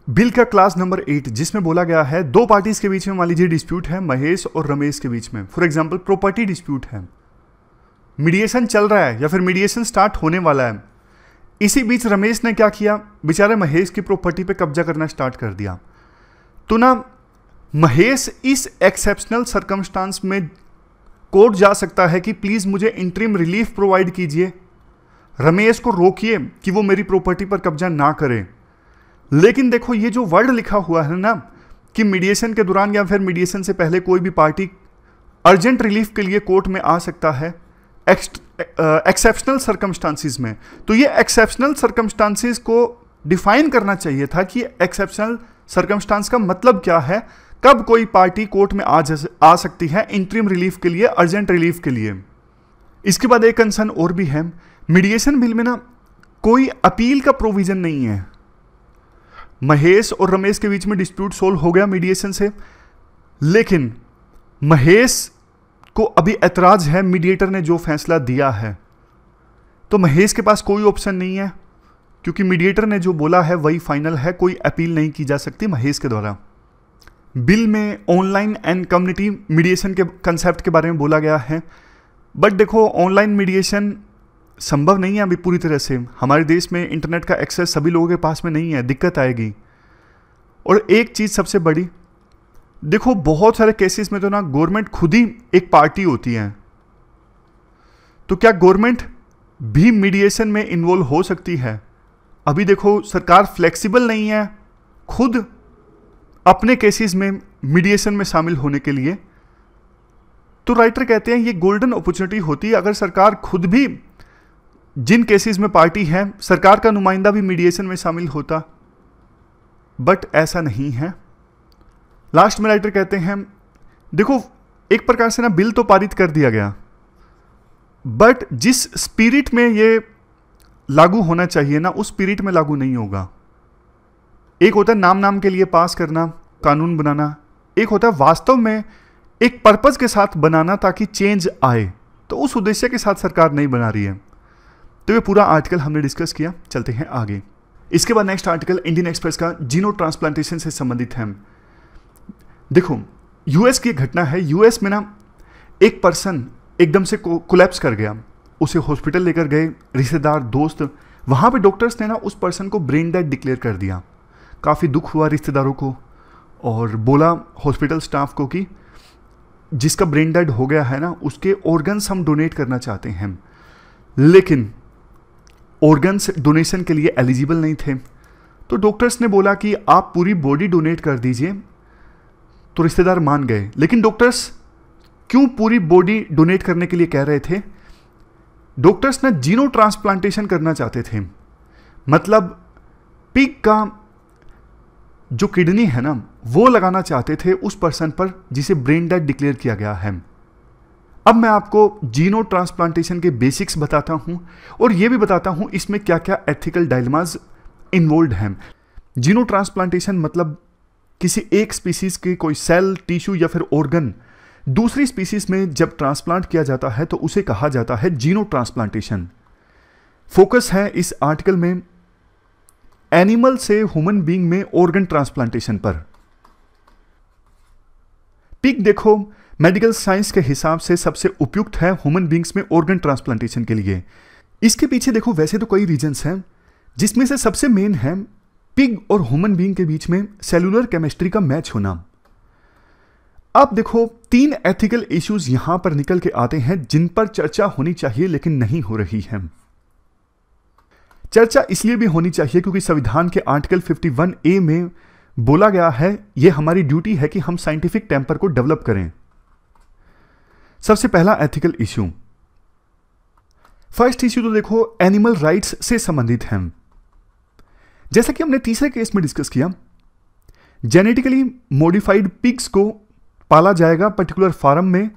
बिल का क्लास नंबर 8, जिसमें बोला गया है दो पार्टीज के बीच में मान लीजिए डिस्प्यूट है, महेश और रमेश के बीच में, फॉर एग्जांपल प्रॉपर्टी डिस्प्यूट है, मीडिएशन चल रहा है या फिर मीडिएशन स्टार्ट होने वाला है। इसी बीच रमेश ने क्या किया, बेचारे महेश की प्रॉपर्टी पे कब्जा करना स्टार्ट कर दिया। तो ना महेश इस एक्सेप्शनल सर्कमस्टांस में कोर्ट जा सकता है कि प्लीज मुझे इंटरिम रिलीफ प्रोवाइड कीजिए, रमेश को रोकिए कि वो मेरी प्रॉपर्टी पर कब्जा ना करे। लेकिन देखो, ये जो वर्ड लिखा हुआ है ना कि मीडिएशन के दौरान या फिर मीडिएशन से पहले कोई भी पार्टी अर्जेंट रिलीफ के लिए कोर्ट में आ सकता है एक्सेप्शनल सर्कमस्टांसिस में, तो ये एक्सेप्शनल सर्कमस्टांसिस को डिफाइन करना चाहिए था कि एक्सेप्शनल सर्कमस्टांस का मतलब क्या है, कब कोई पार्टी कोर्ट में आ सकती है इंटरिम रिलीफ के लिए, अर्जेंट रिलीफ के लिए। इसके बाद एक कंसर्न और भी है, मीडिएशन बिल में ना कोई अपील का प्रोविजन नहीं है। महेश और रमेश के बीच में डिस्प्यूट सोल्व हो गया मीडिएशन से, लेकिन महेश को अभी ऐतराज है मीडिएटर ने जो फैसला दिया है, तो महेश के पास कोई ऑप्शन नहीं है, क्योंकि मीडिएटर ने जो बोला है वही फाइनल है, कोई अपील नहीं की जा सकती महेश के द्वारा। बिल में ऑनलाइन एंड कम्युनिटी मीडिएशन के कंसेप्ट के बारे में बोला गया है, बट देखो ऑनलाइन मीडिएशन संभव नहीं है अभी पूरी तरह से। हमारे देश में इंटरनेट का एक्सेस सभी लोगों के पास में नहीं है, दिक्कत आएगी। और एक चीज़ सबसे बड़ी, देखो बहुत सारे केसेस में तो ना गवर्नमेंट खुद ही एक पार्टी होती है, तो क्या गवर्नमेंट भी मीडिएशन में इन्वॉल्व हो सकती है? अभी देखो सरकार फ्लेक्सिबल नहीं है खुद अपने केसेस में मीडिएशन में शामिल होने के लिए। तो राइटर कहते हैं ये गोल्डन अपॉर्चुनिटी होती है अगर सरकार खुद भी, जिन केसेस में पार्टी है, सरकार का नुमाइंदा भी मीडिएशन में शामिल होता, बट ऐसा नहीं है। लास्ट में राइटर कहते हैं देखो एक प्रकार से ना बिल तो पारित कर दिया गया, बट जिस स्पिरिट में ये लागू होना चाहिए ना, उस स्पिरिट में लागू नहीं होगा। एक होता है नाम नाम के लिए पास करना, कानून बनाना, एक होता है वास्तव में एक पर्पज के साथ बनाना ताकि चेंज आए। तो उस उद्देश्य के साथ सरकार नहीं बना रही है। तो ये पूरा आर्टिकल हमने डिस्कस किया, चलते हैं आगे। इसके बाद नेक्स्ट आर्टिकल इंडियन एक्सप्रेस का जीनो ट्रांसप्लांटेशन से संबंधित है। देखो, यूएस की घटना है। यूएस में ना एक पर्सन एकदम से कोलैप्स कर गया, उसे हॉस्पिटल लेकर गए रिश्तेदार दोस्त, वहाँ पे डॉक्टर्स ने ना उस पर्सन को ब्रेन डेड डिक्लेयर कर दिया। काफ़ी दुख हुआ रिश्तेदारों को और बोला हॉस्पिटल स्टाफ को कि जिसका ब्रेन डेड हो गया है ना उसके ऑर्गन्स हम डोनेट करना चाहते हैं, लेकिन ऑर्गन्स डोनेशन के लिए एलिजिबल नहीं थे। तो डॉक्टर्स ने बोला कि आप पूरी बॉडी डोनेट कर दीजिए। तो रिश्तेदार मान गए, लेकिन डॉक्टर्स क्यों पूरी बॉडी डोनेट करने के लिए कह रहे थे? डॉक्टर्स ना जीनो ट्रांसप्लांटेशन करना चाहते थे, मतलब पिग का जो किडनी है ना वो लगाना चाहते थे उस पर्सन पर जिसे ब्रेन डेड डिक्लेयर किया गया है। अब मैं आपको जीनो ट्रांसप्लांटेशन के बेसिक्स बताता हूं और यह भी बताता हूं इसमें क्या क्या एथिकल डायलेमास इन्वॉल्व हैं। जीनो ट्रांसप्लांटेशन मतलब किसी एक स्पीसीज के कोई सेल, टिश्यू या फिर ऑर्गन दूसरी स्पीसीज में जब ट्रांसप्लांट किया जाता है तो उसे कहा जाता है जीनो ट्रांसप्लांटेशन। फोकस है इस आर्टिकल में एनिमल से ह्यूमन बीइंग में ऑर्गन ट्रांसप्लांटेशन पर। पिग देखो मेडिकल साइंस के हिसाब से सबसे उपयुक्त है ह्यूमन बीइंग्स में ऑर्गन ट्रांसप्लांटेशन के लिए। इसके पीछे देखो वैसे तो कई रीजंस हैं, जिसमें से सबसे मेन है पिग और ह्यूमन बीइंग के बीच में सेलुलर केमिस्ट्री का मैच होना। अब देखो 3 एथिकल इश्यूज यहां पर निकल के आते हैं जिन पर चर्चा होनी चाहिए लेकिन नहीं हो रही है। चर्चा इसलिए भी होनी चाहिए क्योंकि संविधान के आर्टिकल 51A में बोला गया है यह हमारी ड्यूटी है कि हम साइंटिफिक टेम्पर को डेवलप करें। सबसे पहला एथिकल इश्यू, फर्स्ट इश्यू तो देखो एनिमल राइट्स से संबंधित है। जैसा कि हमने तीसरे केस में डिस्कस किया, जेनेटिकली मॉडिफाइड पिग्स को पाला जाएगा पर्टिकुलर फार्म में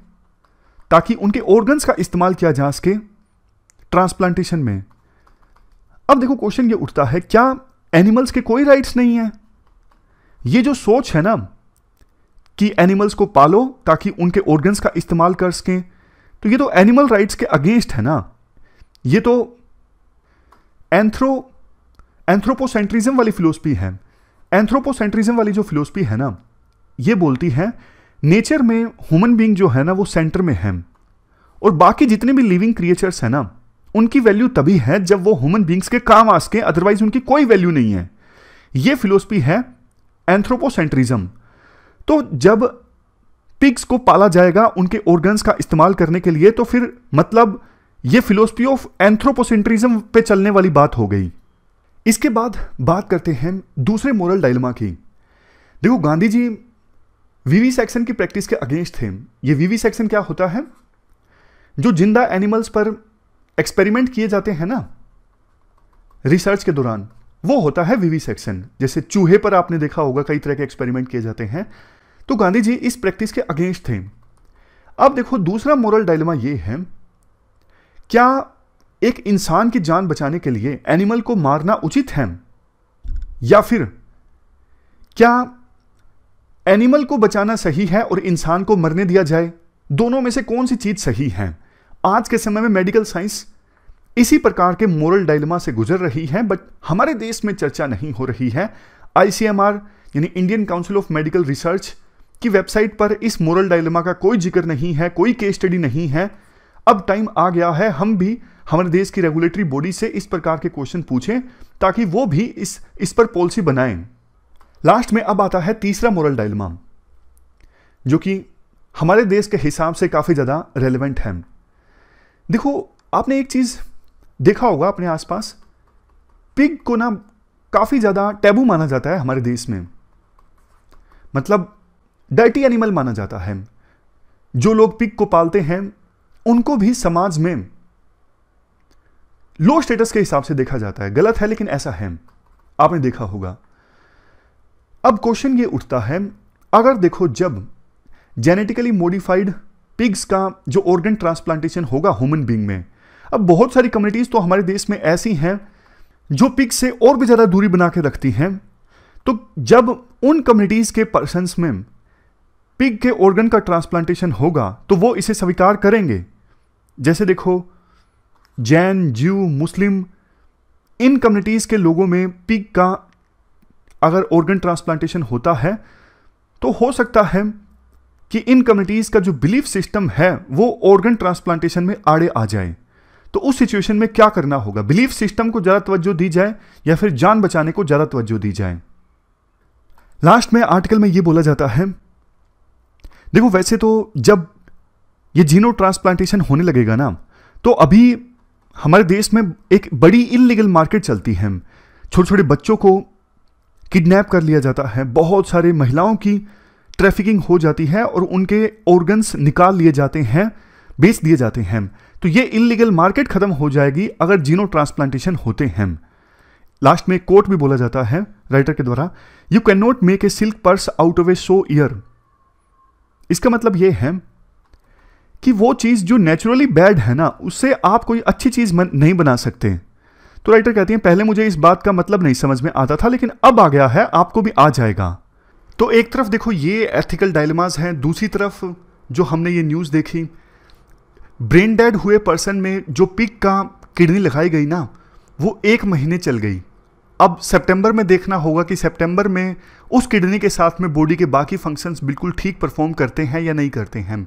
ताकि उनके ऑर्गन्स का इस्तेमाल किया जा सके ट्रांसप्लांटेशन में। अब देखो क्वेश्चन ये उठता है, क्या एनिमल्स के कोई राइट्स नहीं है? ये जो सोच है ना कि एनिमल्स को पालो ताकि उनके ऑर्गन्स का इस्तेमाल कर सकें, तो ये तो एनिमल राइट्स के अगेंस्ट है ना। ये तो एंथ्रोपोसेंट्रिज्म वाली फिलोसफी है। एंथ्रोपोसेंट्रिज्म वाली जो फिलोसफी है ना, ये बोलती है नेचर में ह्यूमन बीइंग जो है ना वो सेंटर में है और बाकी जितने भी लिविंग क्रिएचर्स है ना उनकी वैल्यू तभी है जब वो ह्यूमन बीइंग्स के काम आ सके, अदरवाइज उनकी कोई वैल्यू नहीं है। ये फिलोसफी है एंथ्रोपोसेंट्रिज्म। तो जब पिग्स को पाला जाएगा उनके ऑर्गन्स का इस्तेमाल करने के लिए, तो फिर मतलब ये फिलोसफी ऑफ एंथ्रोपोसेंट्रिज्म पे चलने वाली बात हो गई। इसके बाद बात करते हैं दूसरे मोरल डायलेमा की। देखो गांधी जी वीवी सेक्शन की प्रैक्टिस के अगेंस्ट थे। ये वीवी सेक्शन क्या होता है? जो जिंदा एनिमल्स पर एक्सपेरिमेंट किए जाते हैं ना रिसर्च के दौरान, वो होता है वीवी सेक्शन। जैसे चूहे पर आपने देखा होगा कई तरह के एक्सपेरिमेंट किए जाते हैं, तो गांधी जी इस प्रैक्टिस के अगेंस्ट थे। अब देखो दूसरा मोरल डायलेमा ये है, क्या एक इंसान की जान बचाने के लिए एनिमल को मारना उचित है या फिर क्या एनिमल को बचाना सही है और इंसान को मरने दिया जाए? दोनों में से कौन सी चीज सही है? आज के समय में मेडिकल साइंस इसी प्रकार के मोरल डायलेमा से गुजर रही है, बट हमारे देश में चर्चा नहीं हो रही है। ICMR यानी Indian council of medical research की वेबसाइट पर इस मोरल डायलेमा का कोई जिक्र नहीं है, कोई केस स्टडी नहीं है। अब टाइम आ गया है हम भी हमारे देश की रेगुलेटरी बॉडी से इस प्रकार के क्वेश्चन पूछें ताकि वो भी इस पर पॉलिसी बनाएं। लास्ट में अब आता है तीसरा मोरल डायलेमा जो कि हमारे देश के हिसाब से काफी ज्यादा रेलेवेंट है। देखो आपने एक चीज देखा होगा अपने आसपास, पिग को ना काफी ज्यादा टैबू माना जाता है हमारे देश में, मतलब डर्टी एनिमल माना जाता है। जो लोग पिग को पालते हैं उनको भी समाज में लो स्टेटस के हिसाब से देखा जाता है। गलत है लेकिन ऐसा है, आपने देखा होगा। अब क्वेश्चन ये उठता है, अगर देखो जब जेनेटिकली मॉडिफाइड पिग्स का जो ऑर्गन ट्रांसप्लांटेशन होगा ह्यूमन बीइंग में, अब बहुत सारी कम्युनिटीज तो हमारे देश में ऐसी हैं जो पिग से और भी ज़्यादा दूरी बना के रखती हैं। तो जब उन कम्युनिटीज के पर्सन्स में पिग के ऑर्गन का ट्रांसप्लांटेशन होगा तो वो इसे स्वीकार करेंगे। जैसे देखो, जैन, ज्यू, मुस्लिम, इन कम्युनिटीज के लोगों में पिग का अगर ऑर्गन ट्रांसप्लांटेशन होता है तो हो सकता है कि इन कम्युनिटीज का जो बिलीफ सिस्टम है वो ऑर्गन ट्रांसप्लांटेशन में आड़े आ जाए। तो उस सिचुएशन में क्या करना होगा? बिलीफ सिस्टम को ज्यादा तवज्जो दी जाए या फिर जान बचाने को ज्यादा तवज्जो दी जाए? लास्ट में आर्टिकल में यह बोला जाता है, देखो वैसे तो जब ये जीनो ट्रांसप्लांटेशन होने लगेगा ना, तो अभी हमारे देश में एक बड़ी इल्लीगल मार्केट चलती है। छोटे छोटे बच्चों को किडनैप कर लिया जाता है, बहुत सारे महिलाओं की ट्रैफिकिंग हो जाती है और उनके ऑर्गन्स निकाल लिए जाते हैं, बेच दिए जाते हैं। तो ये इल्लीगल मार्केट खत्म हो जाएगी अगर जीनो ट्रांसप्लांटेशन होते हैं। लास्ट में कोट भी बोला जाता है राइटर के द्वारा, you can not make a silk purse out of A so year. इसका मतलब यह है कि वो चीज जो नेचुरली बैड है ना, उससे आप कोई अच्छी चीज नहीं बना सकते। तो राइटर कहती हैं, पहले मुझे इस बात का मतलब नहीं समझ में आता था, लेकिन अब आ गया है, आपको भी आ जाएगा। तो एक तरफ देखो ये एथिकल डायलेमास हैं, दूसरी तरफ जो हमने ये न्यूज़ देखी, ब्रेन डेड हुए पर्सन में जो पिग का किडनी लगाई गई ना, वो 1 महीने चल गई। अब सितंबर में देखना होगा कि सितंबर में उस किडनी के साथ में बॉडी के बाकी फंक्शंस बिल्कुल ठीक परफॉर्म करते हैं या नहीं करते हैं।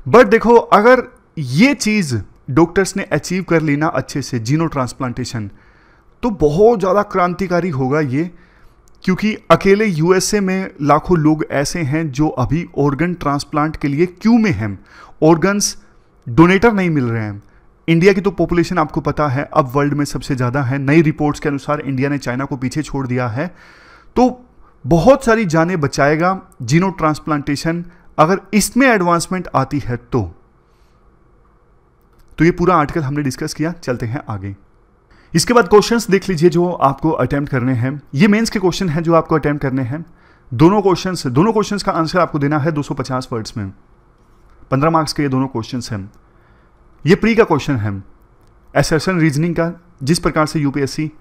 बट देखो, अगर ये चीज़ डॉक्टर्स ने अचीव कर ली ना अच्छे से, जीनो ट्रांसप्लांटेशन, तो बहुत ज़्यादा क्रांतिकारी होगा ये। क्योंकि अकेले यूएसए में लाखों लोग ऐसे हैं जो अभी ऑर्गन ट्रांसप्लांट के लिए क्यू में हैं, ऑर्गन्स डोनेटर नहीं मिल रहे हैं। इंडिया की तो पॉपुलेशन आपको पता है अब वर्ल्ड में सबसे ज़्यादा है, नई रिपोर्ट्स के अनुसार इंडिया ने चाइना को पीछे छोड़ दिया है। तो बहुत सारी जानें बचाएगा जीनो ट्रांसप्लांटेशन अगर इसमें एडवांसमेंट आती है तो ये पूरा आर्टिकल हमने डिस्कस किया। चलते हैं आगे। इसके बाद क्वेश्चंस देख लीजिए जो आपको अटेम्प्ट करने हैं। ये मेंस के क्वेश्चन हैं जो आपको अटेम्प्ट करने हैं। दोनों क्वेश्चंस का आंसर आपको देना है 250 वर्ड्स में। 15 मार्क्स के ये दोनों क्वेश्चंस हैं। ये प्री का क्वेश्चन है, असर्शन रीजनिंग का, जिस प्रकार से यूपीएससी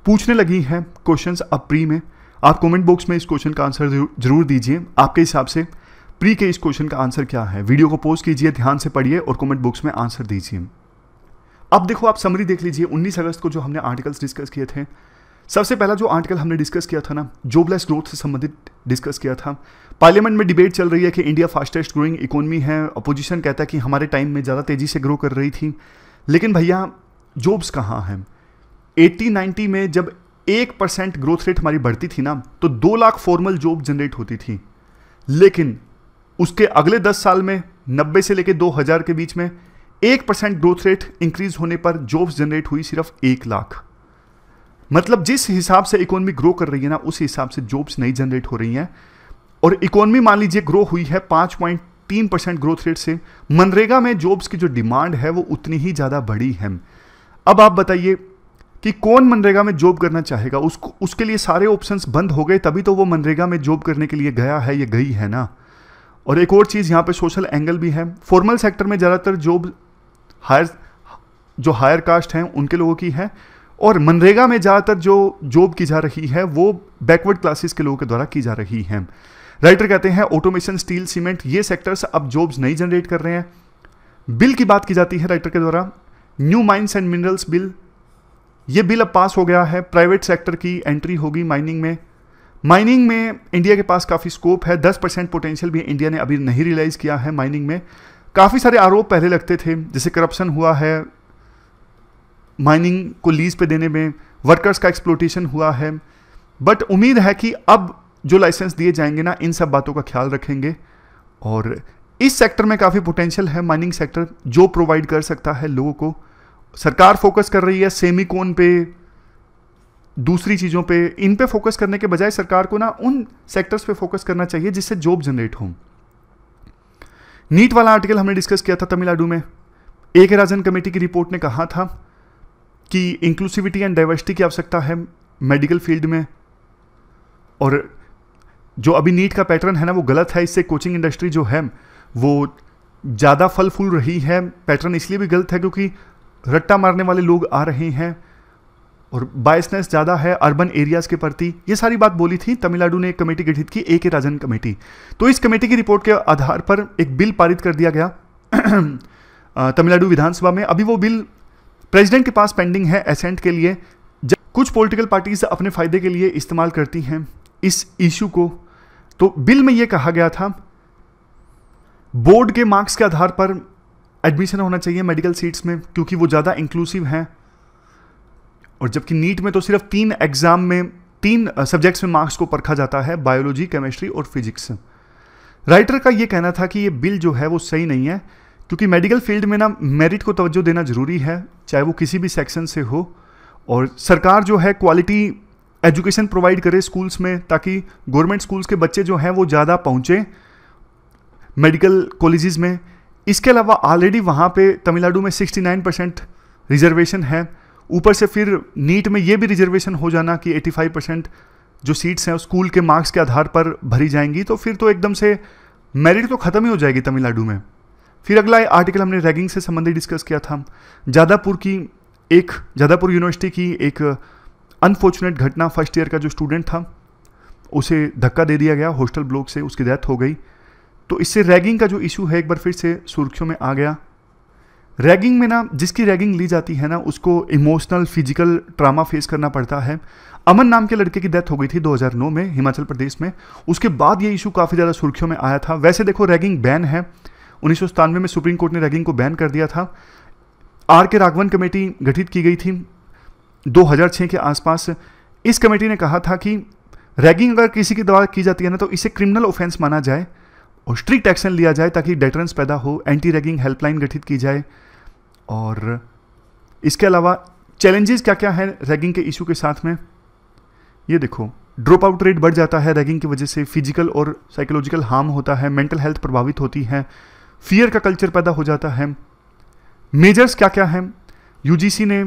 पूछने लगी है क्वेश्चंस अब प्री में। आप कमेंट बॉक्स में इस क्वेश्चन का आंसर जरूर दीजिए, आपके हिसाब से प्री के इस क्वेश्चन का आंसर क्या है। वीडियो को पॉज कीजिए, ध्यान से पढ़िए और कमेंट बॉक्स में आंसर दीजिए। अब देखो, आप समरी देख लीजिए। 19 अगस्त को जो हमने आर्टिकल्स डिस्कस किए थे, सबसे पहला जो आर्टिकल हमने डिस्कस किया था ना, जॉबलेस ग्रोथ से संबंधित डिस्कस किया था। पार्लियामेंट में डिबेट चल रही है कि इंडिया फास्टेस्ट ग्रोइंग इकोनॉमी है। अपोजिशन कहता है कि हमारे टाइम में ज़्यादा तेज़ी से ग्रो कर रही थी, लेकिन भैया जॉब्स कहाँ हैं? 80-90 में जब 1% ग्रोथ रेट हमारी बढ़ती थी ना, तो 2 लाख फॉर्मल जॉब जनरेट होती थी। लेकिन उसके अगले 10 साल में 90 से लेकर 2000 के बीच में 1% ग्रोथ रेट इंक्रीज होने पर जॉब्स जनरेट हुई सिर्फ 1 लाख। मतलब जिस हिसाब से इकोनॉमी ग्रो कर रही है ना, उस हिसाब से जॉब्स नहीं जनरेट हो रही हैं। और इकोनॉमी मान लीजिए ग्रो हुई है 5.3% ग्रोथ रेट से, मनरेगा में जॉब्स की जो डिमांड है वो उतनी ही ज़्यादा बढ़ी है। अब आप बताइए कि कौन मनरेगा में जॉब करना चाहेगा? उसके लिए सारे ऑप्शंस बंद हो गए, तभी तो वो मनरेगा में जॉब करने के लिए गया है, ये गई है ना। और एक और चीज़ यहाँ पे सोशल एंगल भी है। फॉर्मल सेक्टर में ज़्यादातर जॉब हायर कास्ट हैं उनके लोगों की है, और मनरेगा में ज़्यादातर जो जॉब की जा रही है वो बैकवर्ड क्लासेस के लोगों के द्वारा की जा रही है। राइटर कहते हैं ऑटोमेशन, स्टील, सीमेंट, ये सेक्टर्स अब जॉब्स नहीं जनरेट कर रहे हैं। बिल की बात की जाती है राइटर के द्वारा, new mines and minerals bill, ये बिल अब पास हो गया है। प्राइवेट सेक्टर की एंट्री होगी माइनिंग में इंडिया के पास काफ़ी स्कोप है। 10% पोटेंशियल भी इंडिया ने अभी नहीं रियलाइज़ किया है माइनिंग में। काफ़ी सारे आरोप पहले लगते थे, जैसे करप्शन हुआ है माइनिंग को लीज पे देने में, वर्कर्स का एक्सप्लोटेशन हुआ है। बट उम्मीद है कि अब जो लाइसेंस दिए जाएंगे ना, इन सब बातों का ख्याल रखेंगे। और इस सेक्टर में काफ़ी पोटेंशियल है, माइनिंग सेक्टर जो प्रोवाइड कर सकता है लोगों को। सरकार फोकस कर रही है सेमीकोन पे, दूसरी चीज़ों पे, इन पे फोकस करने के बजाय सरकार को ना उन सेक्टर्स पे फोकस करना चाहिए जिससे जॉब जनरेट हो। नीट वाला आर्टिकल हमने डिस्कस किया था तमिलनाडु में। ए.के. राजन कमेटी की रिपोर्ट ने कहा था कि इंक्लूसिविटी एंड डाइवर्सिटी की आवश्यकता है मेडिकल फील्ड में, और जो अभी नीट का पैटर्न है ना वो गलत है। इससे कोचिंग इंडस्ट्री जो है वो ज़्यादा फल फूल रही है। पैटर्न इसलिए भी गलत है क्योंकि रट्टा मारने वाले लोग आ रहे हैं और बायसनेस ज़्यादा है अर्बन एरियाज़ के प्रति। ये सारी बात बोली थी। तमिलनाडु ने एक कमेटी गठित की, AK राजन कमेटी। तो इस कमेटी की रिपोर्ट के आधार पर एक बिल पारित कर दिया गया तमिलनाडु विधानसभा में। अभी वो बिल प्रेसिडेंट के पास पेंडिंग है असेंट के लिए। जब कुछ पॉलिटिकल पार्टीज अपने फायदे के लिए इस्तेमाल करती हैं इस इशू को, तो बिल में ये कहा गया था बोर्ड के मार्क्स के आधार पर एडमिशन होना चाहिए मेडिकल सीट्स में, क्योंकि वो ज़्यादा इंक्लूसिव हैं। और जबकि नीट में तो सिर्फ 3 एग्जाम में 3 सब्जेक्ट्स में मार्क्स को परखा जाता है, बायोलॉजी, केमिस्ट्री और फिजिक्स। राइटर का ये कहना था कि ये बिल जो है वो सही नहीं है, क्योंकि मेडिकल फील्ड में ना मेरिट को तवज्जो देना जरूरी है, चाहे वो किसी भी सेक्शन से हो। और सरकार जो है क्वालिटी एजुकेशन प्रोवाइड करे स्कूल्स में, ताकि गवर्नमेंट स्कूल्स के बच्चे जो हैं वो ज़्यादा पहुँचे मेडिकल कॉलेजेस में। इसके अलावा ऑलरेडी वहाँ पे तमिलनाडु में 69% रिजर्वेशन है, ऊपर से फिर नीट में ये भी रिजर्वेशन हो जाना कि 85% जो सीट्स हैं स्कूल के मार्क्स के आधार पर भरी जाएंगी, तो फिर तो एकदम से मेरिट तो ख़त्म ही हो जाएगी तमिलनाडु में। फिर अगला आर्टिकल हमने रैगिंग से संबंधित डिस्कस किया था। जादवपुर यूनिवर्सिटी की एक अनफॉर्चुनेट घटना, फर्स्ट ईयर का जो स्टूडेंट था उसे धक्का दे दिया गया हॉस्टल ब्लॉक से, उसकी डेथ हो गई। तो इससे रैगिंग का जो इशू है एक बार फिर से सुर्खियों में आ गया। रैगिंग में ना, जिसकी रैगिंग ली जाती है ना, उसको इमोशनल फिजिकल ट्रामा फेस करना पड़ता है। अमन नाम के लड़के की डेथ हो गई थी 2009 में हिमाचल प्रदेश में। उसके बाद ये इशू काफ़ी ज़्यादा सुर्खियों में आया था। वैसे देखो रैगिंग बैन है, 1997 में सुप्रीम कोर्ट ने रैगिंग को बैन कर दिया था। RK राघवन कमेटी गठित की गई थी 2006 के आसपास। इस कमेटी ने कहा था कि रैगिंग अगर किसी के द्वारा की जाती है ना, तो इसे क्रिमिनल ऑफेंस माना जाए और स्ट्रिक्ट एक्शन लिया जाए, ताकि डेटरेंस पैदा हो। एंटी रैगिंग हेल्पलाइन गठित की जाए। और इसके अलावा चैलेंजेस क्या क्या हैं रैगिंग के इशू के साथ में, ये देखो। ड्रॉप आउट रेट बढ़ जाता है रैगिंग की वजह से, फिजिकल और साइकोलॉजिकल हार्म होता है, मेंटल हेल्थ प्रभावित होती है, फियर का कल्चर पैदा हो जाता है। मेजर्स क्या क्या हैं, UGC ने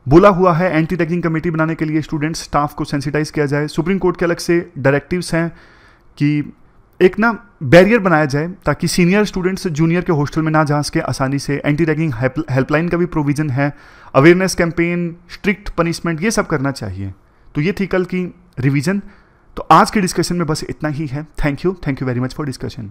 बोला हुआ है एंटी रैगिंग कमेटी बनाने के लिए स्टूडेंट्स स्टाफ को सेंसिटाइज किया जाए। सुप्रीम कोर्ट के अलग से डायरेक्टिव्स हैं कि एक ना बैरियर बनाया जाए, ताकि सीनियर स्टूडेंट्स जूनियर के हॉस्टल में ना जा सके आसानी से। एंटी रैगिंग हेल्पलाइन का भी प्रोविजन है, अवेयरनेस कैंपेन, स्ट्रिक्ट पनिशमेंट, ये सब करना चाहिए। तो ये थी कल की रिवीजन। तो आज के डिस्कशन में बस इतना ही है। Thank you very much for discussion.